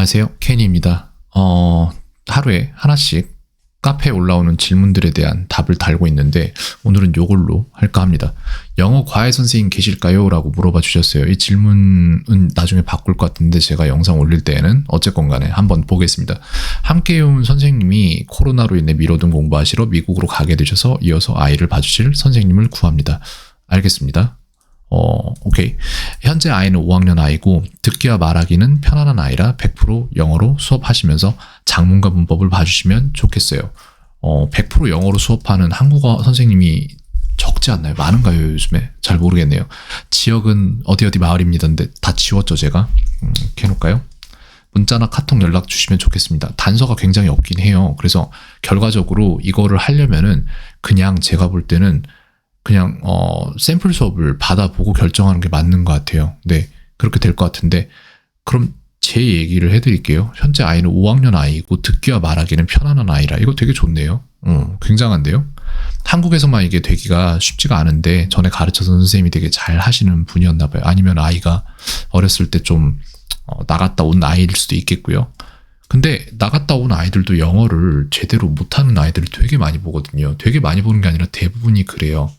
안녕하세요. 케니입니다. 하루에 하나씩 카페에 올라오는 질문들에 대한 답을 달고 있는데 오늘은 요걸로 할까 합니다. 영어 과외 선생님 계실까요? 라고 물어봐 주셨어요. 이 질문은 나중에 바꿀 것 같은데 제가 영상 올릴 때에는 어쨌건 간에 한번 보겠습니다. 함께 온 선생님이 코로나로 인해 미뤄둔 공부하시러 미국으로 가게 되셔서 이어서 아이를 봐주실 선생님을 구합니다. 알겠습니다. 오케이. 현재 아이는 5학년 아이고 듣기와 말하기는 편안한 아이라 100% 영어로 수업하시면서 작문과 문법을 봐주시면 좋겠어요. 100% 영어로 수업하는 한국어 선생님이 적지 않나요? 많은가요, 요즘에? 잘 모르겠네요. 지역은 어디 마을입니다인데 다 지웠죠, 제가? 이렇게 해놓을까요? 문자나 카톡 연락 주시면 좋겠습니다. 단서가 굉장히 없긴 해요. 그래서 결과적으로 이거를 하려면은 그냥 제가 볼 때는 그냥 샘플 수업을 받아보고 결정하는 게 맞는 것 같아요. 네, 그렇게 될 것 같은데 그럼 제 얘기를 해드릴게요. 현재 아이는 5학년 아이고 듣기와 말하기는 편안한 아이라 이거 되게 좋네요. 굉장한데요. 한국에서만 이게 되기가 쉽지가 않은데 전에 가르쳐준 선생님이 되게 잘 하시는 분이었나 봐요. 아니면 아이가 어렸을 때 좀 나갔다 온 아이일 수도 있겠고요. 근데 나갔다 온 아이들도 영어를 제대로 못하는 아이들을 되게 많이 보거든요. 되게 많이 보는 게 아니라 대부분이 그래요.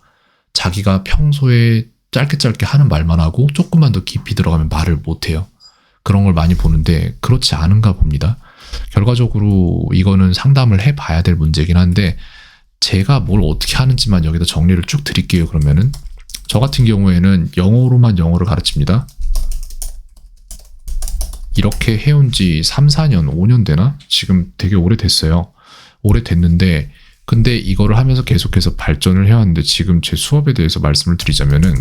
자기가 평소에 짧게 하는 말만 하고 조금만 더 깊이 들어가면 말을 못해요. 그런 걸 많이 보는데 그렇지 않은가 봅니다. 결과적으로 이거는 상담을 해봐야 될 문제긴 한데 제가 뭘 어떻게 하는지만 여기다 정리를 쭉 드릴게요. 그러면은 저 같은 경우에는 영어로만 영어를 가르칩니다. 이렇게 해온 지 3, 4년, 5년 되나? 지금 되게 오래됐어요. 오래됐는데 근데 이거를 하면서 계속해서 발전을 해왔는데 지금 제 수업에 대해서 말씀을 드리자면은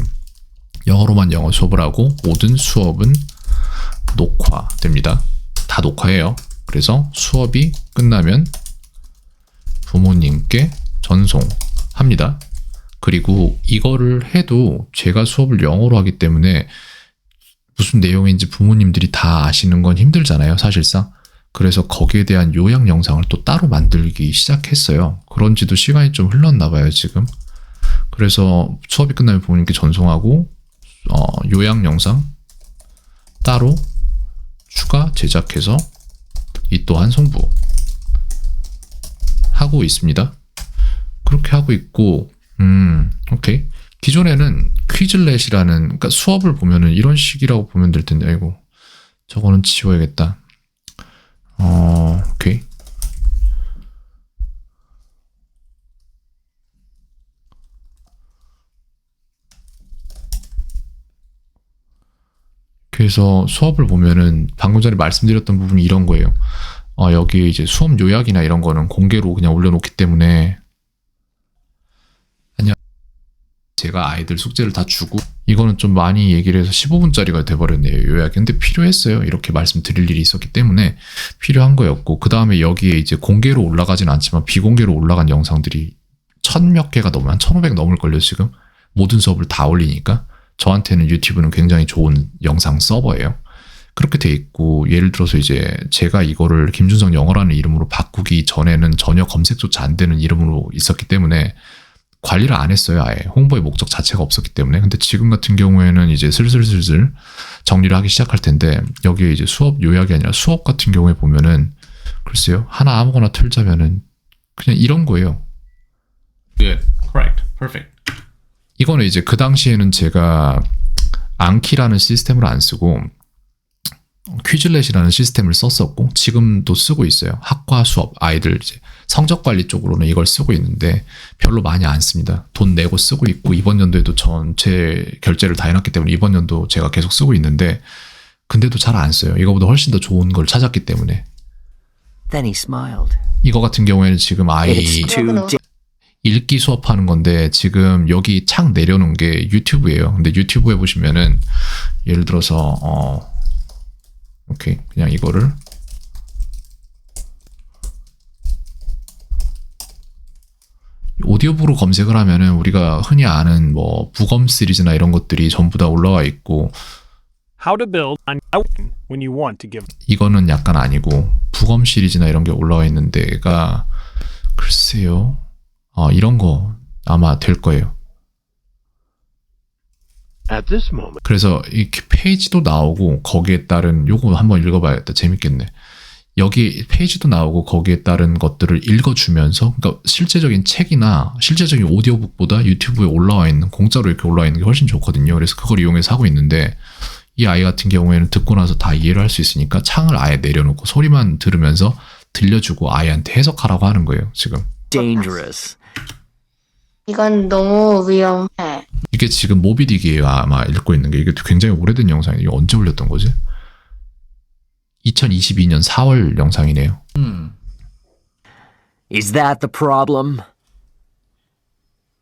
영어로만 영어 수업을 하고 모든 수업은 녹화됩니다. 다 녹화해요. 그래서 수업이 끝나면 부모님께 전송합니다. 그리고 이거를 해도 제가 수업을 영어로 하기 때문에 무슨 내용인지 부모님들이 다 아시는 건 힘들잖아요, 사실상. 그래서 거기에 대한 요약 영상을 또 따로 만들기 시작했어요. 그런 지도 시간이 좀 흘렀나 봐요, 지금. 그래서 수업이 끝나면 부모님께 전송하고 요약 영상 따로 추가 제작해서 이 또한 송부 하고 있습니다. 그렇게 하고 있고 오케이. 기존에는 퀴즐렛이라는 그러니까 수업을 보면은 이런 식이라고 보면 될 텐데 아이고 저거는 지워야겠다. 오케이. 그래서 수업을 보면은 방금 전에 말씀드렸던 부분이 이런 거예요. 여기 이제 수업 요약이나 이런 거는 공개로 그냥 올려놓기 때문에 제가 아이들 숙제를 다 주고 이거는 좀 많이 얘기를 해서 15분짜리가 돼버렸네요. 요약이. 근데 필요했어요. 이렇게 말씀드릴 일이 있었기 때문에 필요한 거였고 그 다음에 여기에 이제 공개로 올라가진 않지만 비공개로 올라간 영상들이 1000몇 개가 넘으면 한 1500 넘을걸요 지금. 모든 수업을 다 올리니까 저한테는 유튜브는 굉장히 좋은 영상 서버예요. 그렇게 돼 있고 예를 들어서 이제 제가 이거를 김준성 영어라는 이름으로 바꾸기 전에는 전혀 검색조차 안 되는 이름으로 있었기 때문에 관리를 안 했어요. 아예 홍보의 목적 자체가 없었기 때문에. 근데 지금 같은 경우에는 이제 슬슬 정리를 하기 시작할 텐데 여기에 이제 수업 요약이 아니라 수업 같은 경우에 보면은 글쎄요 하나 아무거나 틀자면은 그냥 이런 거예요. Good. Correct. Perfect. 이거는 이제 그 당시에는 제가 앙키라는 시스템을 안 쓰고 퀴즐렛이라는 시스템을 썼었고 지금도 쓰고 있어요. 학과 수업 아이들 이제 성적 관리 쪽으로는 이걸 쓰고 있는데 별로 많이 안 씁니다. 돈 내고 쓰고 있고 이번 연도에도 전체 결제를 다 해놨기 때문에 이번 연도 제가 계속 쓰고 있는데 근데도 잘 안 써요. 이거보다 훨씬 더 좋은 걸 찾았기 때문에. Then he smiled. 이거 같은 경우에는 지금 아이 It's too 읽기 수업하는 건데 지금 여기 창 내려놓은 게 유튜브예요. 근데 유튜브에 보시면은 예를 들어서 오케이 그냥 이거를 오디오북으로 검색을 하면은 우리가 흔히 아는 뭐 부검 시리즈나 이런 것들이 전부 다 올라와 있고 How to build on when you want to give. 이거는 약간 아니고 부검 시리즈나 이런 게 올라와 있는 데가 글쎄요 이런 거 아마 될 거예요. At this moment, 그래서 이렇게 페이지도 나오고 거기에 따른 요거 한번 읽어봐야겠다. 재밌겠네. 여기 페이지도 나오고 거기에 따른 것들을 읽어주면서 그러니까 실제적인 책이나 실제적인 오디오북보다 유튜브에 올라와 있는 공짜로 이렇게 올라와 있는 게 훨씬 좋거든요. 그래서 그걸 이용해서 하고 있는데 이 아이 같은 경우에는 듣고 나서 다 이해를 할 수 있으니까 창을 아예 내려놓고 소리만 들으면서 들려주고 아이한테 해석하라고 하는 거예요. 지금. Dangerous. 이건 너무 위험해. 이게 지금 모비딕이에요. 아마 읽고 있는 게. 이게 굉장히 오래된 영상이에요. 이거 언제 올렸던 거지? 2022년 4월 영상이네요. Is that the problem?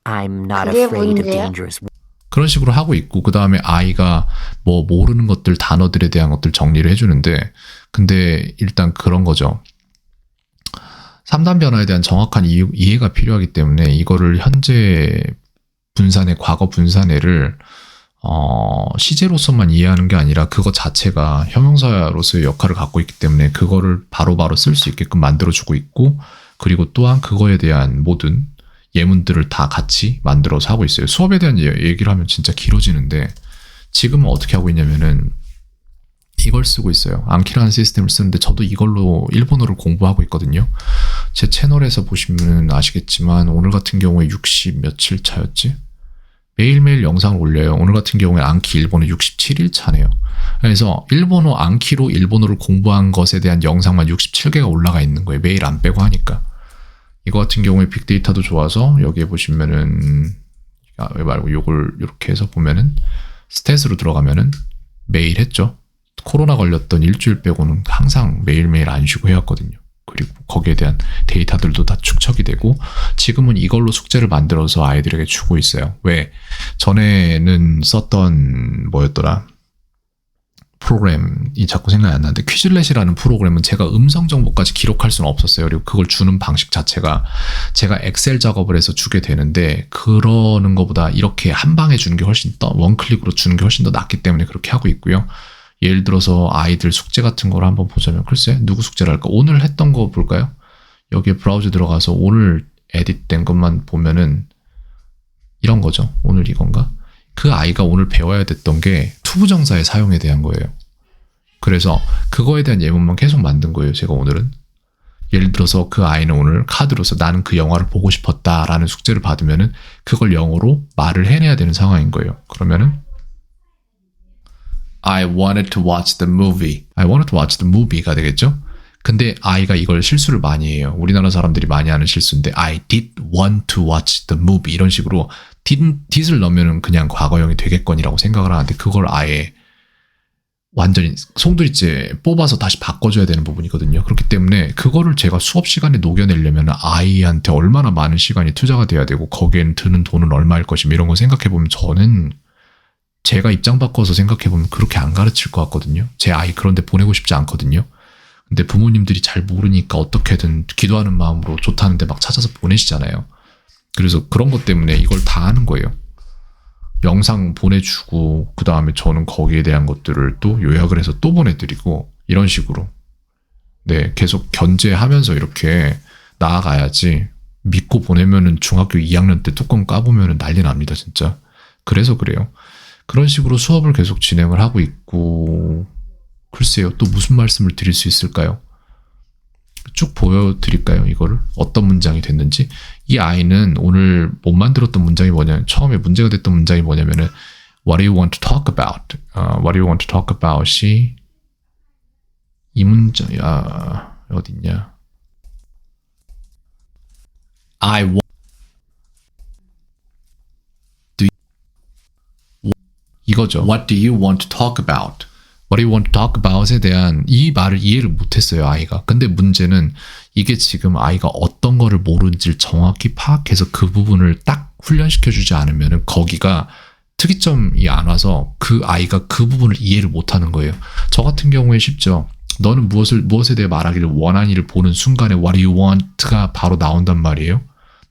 I'm not 그게 afraid of 문제야? dangerous. 그런 식으로 하고 있고 그 다음에 아이가 뭐 모르는 것들 단어들에 대한 것들 정리를 해주는데 근데 일단 그런 거죠. 3단 변화에 대한 정확한 이해가 필요하기 때문에 이거를 현재 분산의 과거 분산해를 시제로서만 이해하는 게 아니라 그거 자체가 형용사로서의 역할을 갖고 있기 때문에 그거를 바로바로 쓸 수 있게끔 만들어주고 있고 그리고 또한 그거에 대한 모든 예문들을 다 같이 만들어서 하고 있어요. 수업에 대한 얘기를 하면 진짜 길어지는데 지금은 어떻게 하고 있냐면은 이걸 쓰고 있어요. 앙키라는 시스템을 쓰는데 저도 이걸로 일본어를 공부하고 있거든요. 제 채널에서 보시면 아시겠지만 오늘 같은 경우에 60 며칠 차였지? 매일매일 영상을 올려요. 오늘 같은 경우에 앙키 일본어 67일 차네요. 그래서 일본어 앙키로 일본어를 공부한 것에 대한 영상만 67개가 올라가 있는 거예요. 매일 안 빼고 하니까. 이거 같은 경우에 빅데이터도 좋아서 여기에 보시면은 왜 말고 요걸 이렇게 해서 보면은 스탯으로 들어가면은 매일 했죠. 코로나 걸렸던 일주일 빼고는 항상 매일매일 안 쉬고 해왔거든요. 그리고 거기에 대한 데이터들도 다 축적이 되고 지금은 이걸로 숙제를 만들어서 아이들에게 주고 있어요. 왜? 전에는 썼던 뭐였더라? 프로그램이 자꾸 생각이 안 나는데 퀴즐렛이라는 프로그램은 제가 음성 정보까지 기록할 수는 없었어요. 그리고 그걸 주는 방식 자체가 제가 엑셀 작업을 해서 주게 되는데 그러는 것보다 이렇게 한 방에 주는 게 훨씬 더 원클릭으로 주는 게 훨씬 더 낫기 때문에 그렇게 하고 있고요. 예를 들어서 아이들 숙제 같은 걸 한번 보자면 글쎄 누구 숙제를 할까? 오늘 했던 거 볼까요? 여기에 브라우저 들어가서 오늘 에딧된 것만 보면은 이런 거죠. 오늘 이건가? 그 아이가 오늘 배워야 됐던 게 투부정사의 사용에 대한 거예요. 그래서 그거에 대한 예문만 계속 만든 거예요. 제가 오늘은. 예를 들어서 그 아이는 오늘 카드로서 나는 그 영화를 보고 싶었다라는 숙제를 받으면은 그걸 영어로 말을 해내야 되는 상황인 거예요. 그러면은 I wanted to watch the movie. I wanted to watch the movie가 되겠죠? 근데 아이가 이걸 실수를 많이 해요. 우리나라 사람들이 많이 하는 실수인데 I did want to watch the movie 이런 식으로 did을 넣으면 그냥 과거형이 되겠거니라고 생각을 하는데 그걸 아예 완전히 송두리째 뽑아서 다시 바꿔줘야 되는 부분이거든요. 그렇기 때문에 그거를 제가 수업 시간에 녹여내려면 아이한테 얼마나 많은 시간이 투자가 돼야 되고 거기에는 드는 돈은 얼마일 것이며 이런 거 생각해보면 저는 제가 입장 바꿔서 생각해보면 그렇게 안 가르칠 것 같거든요. 제 아이 그런데 보내고 싶지 않거든요. 근데 부모님들이 잘 모르니까 어떻게든 기도하는 마음으로 좋다는데 막 찾아서 보내시잖아요. 그래서 그런 것 때문에 이걸 다 하는 거예요. 영상 보내주고 그 다음에 저는 거기에 대한 것들을 또 요약을 해서 또 보내드리고 이런 식으로 네 계속 견제하면서 이렇게 나아가야지 믿고 보내면은 중학교 2학년 때 뚜껑 까보면은 난리 납니다 진짜. 그래서 그래요. 그런 식으로 수업을 계속 진행을 하고 있고 글쎄요 또 무슨 말씀을 드릴 수 있을까요? 쭉 보여드릴까요? 이거를 어떤 문장이 됐는지. 이 아이는 오늘 못 만들었던 문장이 뭐냐면 처음에 문제가 됐던 문장이 뭐냐면은 What do you want to talk about? What do you want to talk about이 이 문장 어디 있냐? I want 이거죠. What do you want to talk about? What do you want to talk about에 대한 이 말을 이해를 못했어요 아이가. 근데 문제는 이게 지금 아이가 어떤 거를 모르는지를 정확히 파악해서 그 부분을 딱 훈련시켜주지 않으면 거기가 특이점이 안 와서 그 아이가 그 부분을 이해를 못하는 거예요. 저 같은 경우에 쉽죠. 너는 무엇에 대해 말하기를 원하니를 보는 순간에 What do you want가 바로 나온단 말이에요.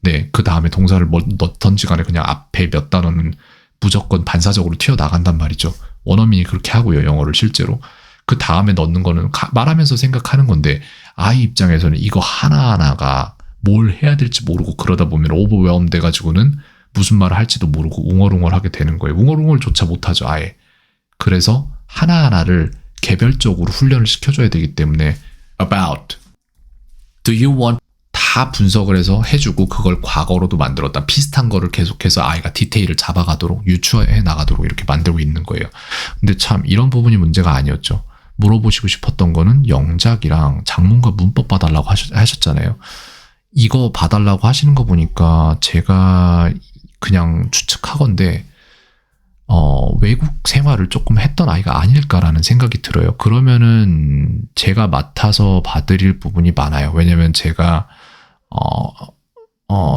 네, 그 다음에 동사를 뭐 넣던지 간에 그냥 앞에 몇 단어는 무조건 반사적으로 튀어나간단 말이죠. 원어민이 그렇게 하고요. 영어를 실제로. 그 다음에 넣는 거는 말하면서 생각하는 건데 아이 입장에서는 이거 하나하나가 뭘 해야 될지 모르고 그러다 보면 오버웨엄 돼가지고는 무슨 말을 할지도 모르고 웅얼웅얼하게 되는 거예요. 웅얼웅얼조차 못하죠, 아예. 그래서 하나하나를 개별적으로 훈련을 시켜줘야 되기 때문에 about, do you want 다 분석을 해서 해주고 그걸 과거로도 만들었다. 비슷한 거를 계속해서 아이가 디테일을 잡아가도록 유추해 나가도록 이렇게 만들고 있는 거예요. 근데 참 이런 부분이 문제가 아니었죠. 물어보시고 싶었던 거는 영작이랑 장문과 문법 봐달라고 하셨잖아요. 이거 봐달라고 하시는 거 보니까 제가 그냥 추측하건데 외국 생활을 조금 했던 아이가 아닐까라는 생각이 들어요. 그러면은 제가 맡아서 봐드릴 부분이 많아요. 왜냐면 제가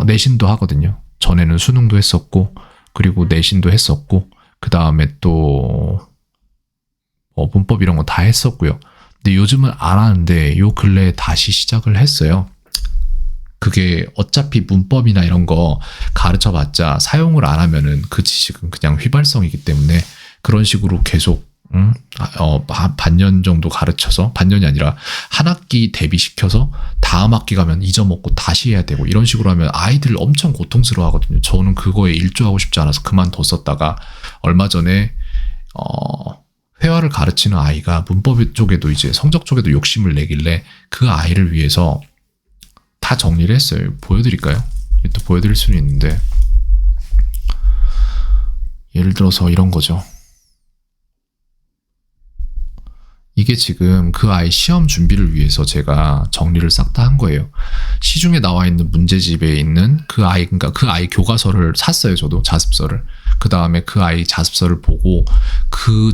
내신도 하거든요. 전에는 수능도 했었고, 그리고 내신도 했었고, 그 다음에 또 문법 이런 거 다 했었고요. 근데 요즘은 안 하는데 요 근래에 다시 시작을 했어요. 그게 어차피 문법이나 이런 거 가르쳐봤자 사용을 안 하면은 그 지식은 그냥 휘발성이기 때문에 그런 식으로 계속 반년 정도 가르쳐서, 반년이 아니라 한 학기 대비시켜서 다음 학기 가면 잊어먹고 다시 해야 되고 이런 식으로 하면 아이들 엄청 고통스러워 하거든요. 저는 그거에 일조하고 싶지 않아서 그만뒀었다가 얼마 전에 회화를 가르치는 아이가 문법 쪽에도 이제 성적 쪽에도 욕심을 내길래 그 아이를 위해서 다 정리를 했어요. 보여드릴까요? 또 보여드릴 수는 있는데, 예를 들어서 이런 거죠. 이게 지금 그 아이 시험 준비를 위해서 제가 정리를 싹 다 한 거예요. 시중에 나와 있는 문제집에 있는 그러니까 그 아이 교과서를 샀어요. 저도 자습서를. 그 다음에 그 아이 자습서를 보고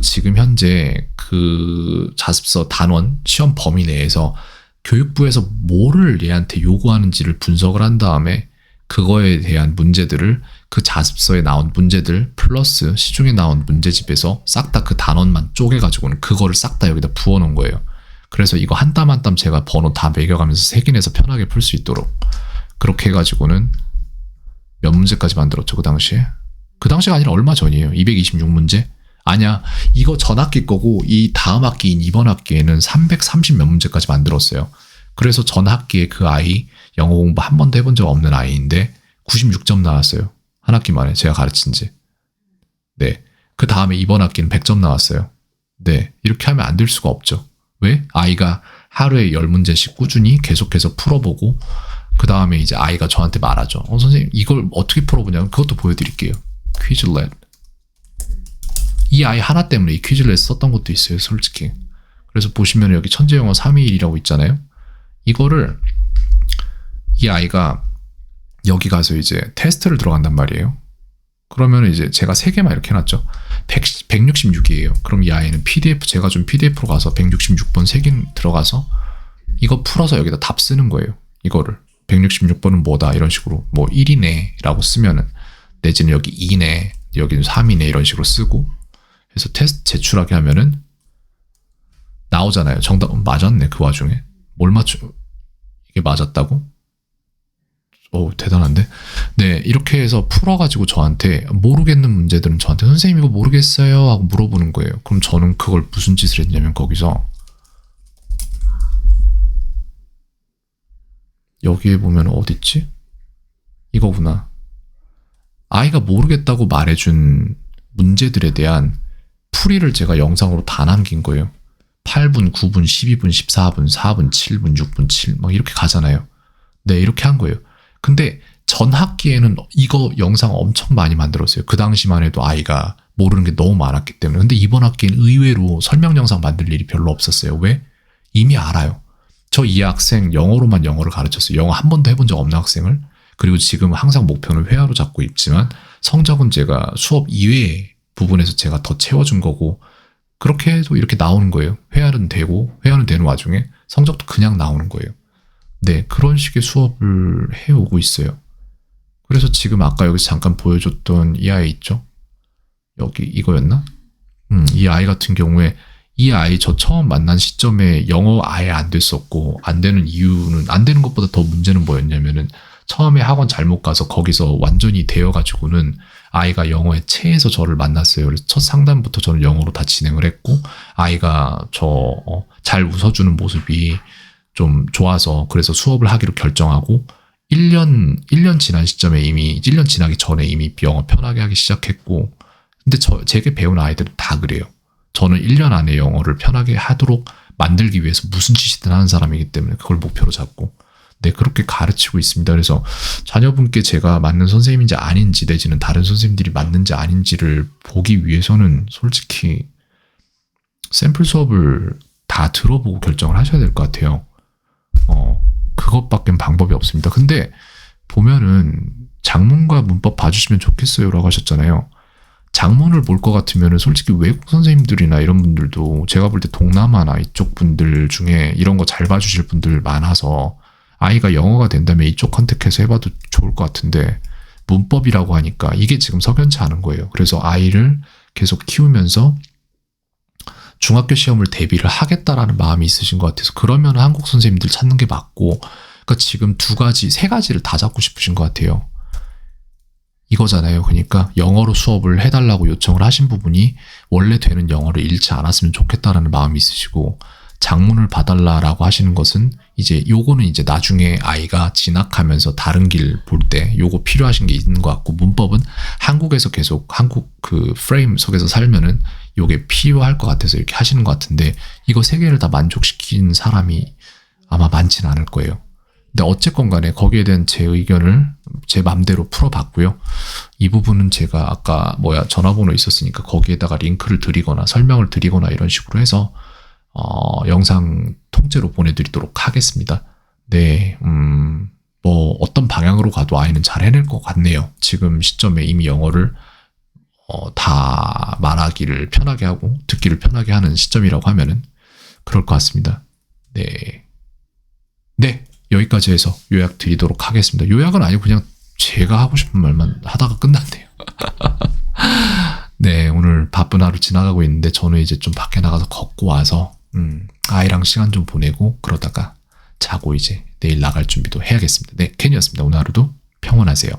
지금 현재 그 자습서 단원 시험 범위 내에서 교육부에서 뭐를 얘한테 요구하는지를 분석을 한 다음에 그거에 대한 문제들을 그 자습서에 나온 문제들 플러스 시중에 나온 문제집에서 싹 다 그 단원만 쪼개가지고는 그거를 싹 다 여기다 부어놓은 거예요. 그래서 이거 한 땀 한 땀 제가 번호 다 매겨가면서 색인해서 편하게 풀 수 있도록 그렇게 해가지고는 몇 문제까지 만들었죠, 그 당시에. 그 당시가 아니라 얼마 전이에요. 226문제? 아니야, 이거 전 학기 거고 이 다음 학기인 이번 학기에는 330 몇 문제까지 만들었어요. 그래서 전 학기에 그 아이 영어 공부 한 번도 해본 적 없는 아이인데 96점 나왔어요. 한 학기 만에 제가 가르친 지. 네. 그 다음에 이번 학기는 100점 나왔어요. 네. 이렇게 하면 안 될 수가 없죠. 왜? 아이가 하루에 10문제씩 꾸준히 계속해서 풀어보고 그 다음에 이제 아이가 저한테 말하죠. 선생님 이걸 어떻게 풀어보냐면 그것도 보여드릴게요. 퀴즐렛. 이 아이 하나 때문에 이 퀴즐렛 썼던 것도 있어요, 솔직히. 그래서 보시면 여기 천재영어 321이라고 있잖아요. 이거를 이 아이가 여기 가서 이제 테스트를 들어간단 말이에요. 그러면 이제 제가 3개만 이렇게 해놨죠. 166이에요. 그럼 이 아이는 PDF, 제가 좀 PDF로 가서 166번 3개 들어가서 이거 풀어서 여기다 답 쓰는 거예요. 이거를. 166번은 뭐다 이런 식으로 뭐 1이네 라고 쓰면은 내지는 여기 2네 여기는 3이네 이런 식으로 쓰고 해서 테스트 제출하게 하면은 나오잖아요. 정답 맞았네. 그 와중에 뭘 이게 맞았다고? 오, 대단한데? 네, 이렇게 해서 풀어가지고 저한테 모르겠는 문제들은 저한테 선생님 이거 모르겠어요 하고 물어보는 거예요. 그럼 저는 그걸 무슨 짓을 했냐면 거기서 여기에 보면 어딨지? 이거구나. 아이가 모르겠다고 말해준 문제들에 대한 풀이를 제가 영상으로 다 남긴 거예요. 8분, 9분, 12분, 14분, 4분, 7분, 6분, 7 막 이렇게 가잖아요. 네, 이렇게 한 거예요. 근데 전 학기에는 이거 영상 엄청 많이 만들었어요. 그 당시만 해도 아이가 모르는 게 너무 많았기 때문에. 근데 이번 학기엔 의외로 설명 영상 만들 일이 별로 없었어요. 왜? 이미 알아요. 저 이 학생 영어로만 영어를 가르쳤어요. 영어 한 번도 해본 적 없는 학생을. 그리고 지금 항상 목표는 회화로 잡고 있지만 성적은 제가 수업 이외의 부분에서 제가 더 채워준 거고 그렇게 해도 이렇게 나오는 거예요. 회화는 되는 와중에 성적도 그냥 나오는 거예요. 네, 그런 식의 수업을 해오고 있어요. 그래서 지금 아까 여기서 잠깐 보여줬던 이 아이 있죠? 여기 이거였나? 이 아이 같은 경우에 이 아이 저 처음 만난 시점에 영어 아예 안 됐었고 안 되는 이유는 안 되는 것보다 더 문제는 뭐였냐면은 처음에 학원 잘못 가서 거기서 완전히 되어가지고는 아이가 영어에 체해서 저를 만났어요. 그래서 첫 상담부터 저는 영어로 다 진행을 했고 아이가 잘 웃어주는 모습이 좀 좋아서 그래서 수업을 하기로 결정하고 1년 지난 시점에 이미 1년 지나기 전에 이미 영어 편하게 하기 시작했고 근데 제게 배운 아이들은 다 그래요. 저는 1년 안에 영어를 편하게 하도록 만들기 위해서 무슨 짓이든 하는 사람이기 때문에 그걸 목표로 잡고 네, 그렇게 가르치고 있습니다. 그래서 자녀분께 제가 맞는 선생님인지 아닌지 내지는 다른 선생님들이 맞는지 아닌지를 보기 위해서는 솔직히 샘플 수업을 다 들어보고 결정을 하셔야 될 것 같아요. 그것밖엔 방법이 없습니다. 근데 보면은 장문과 문법 봐주시면 좋겠어요 라고 하셨잖아요. 장문을 볼 것 같으면 솔직히 외국 선생님들이나 이런 분들도 제가 볼 때 동남아나 이쪽 분들 중에 이런 거 잘 봐주실 분들 많아서 아이가 영어가 된다면 이쪽 컨택해서 해봐도 좋을 것 같은데 문법이라고 하니까 이게 지금 석연치 않은 거예요. 그래서 아이를 계속 키우면서 중학교 시험을 대비를 하겠다라는 마음이 있으신 것 같아서 그러면 한국 선생님들 찾는 게 맞고 그러니까 지금 세 가지를 다 잡고 싶으신 것 같아요. 이거잖아요. 그러니까 영어로 수업을 해달라고 요청을 하신 부분이 원래 되는 영어를 잃지 않았으면 좋겠다라는 마음이 있으시고 장문을 봐달라라고 하시는 것은 이제 요거는 이제 나중에 아이가 진학하면서 다른 길 볼 때 요거 필요하신 게 있는 것 같고 문법은 한국에서 계속 한국 그 프레임 속에서 살면은 요게 필요할 것 같아서 이렇게 하시는 것 같은데 이거 세 개를 다 만족시킨 사람이 아마 많지는 않을 거예요. 근데 어쨌건 간에 거기에 대한 제 의견을 제 맘대로 풀어봤고요. 이 부분은 제가 아까 전화번호 있었으니까 거기에다가 링크를 드리거나 설명을 드리거나 이런 식으로 해서 영상 통째로 보내드리도록 하겠습니다. 네, 어떤 방향으로 가도 아이는 잘 해낼 것 같네요. 지금 시점에 이미 영어를 다 말하기를 편하게 하고 듣기를 편하게 하는 시점이라고 하면은 그럴 것 같습니다. 네. 여기까지 해서 요약 드리도록 하겠습니다. 요약은 아니고 그냥 제가 하고 싶은 말만 하다가 끝났네요. 네, 오늘 바쁜 하루 지나가고 있는데 저는 이제 좀 밖에 나가서 걷고 와서 아이랑 시간 좀 보내고 그러다가 자고 이제 내일 나갈 준비도 해야겠습니다. 네, 켄이었습니다. 오늘 하루도 평온하세요.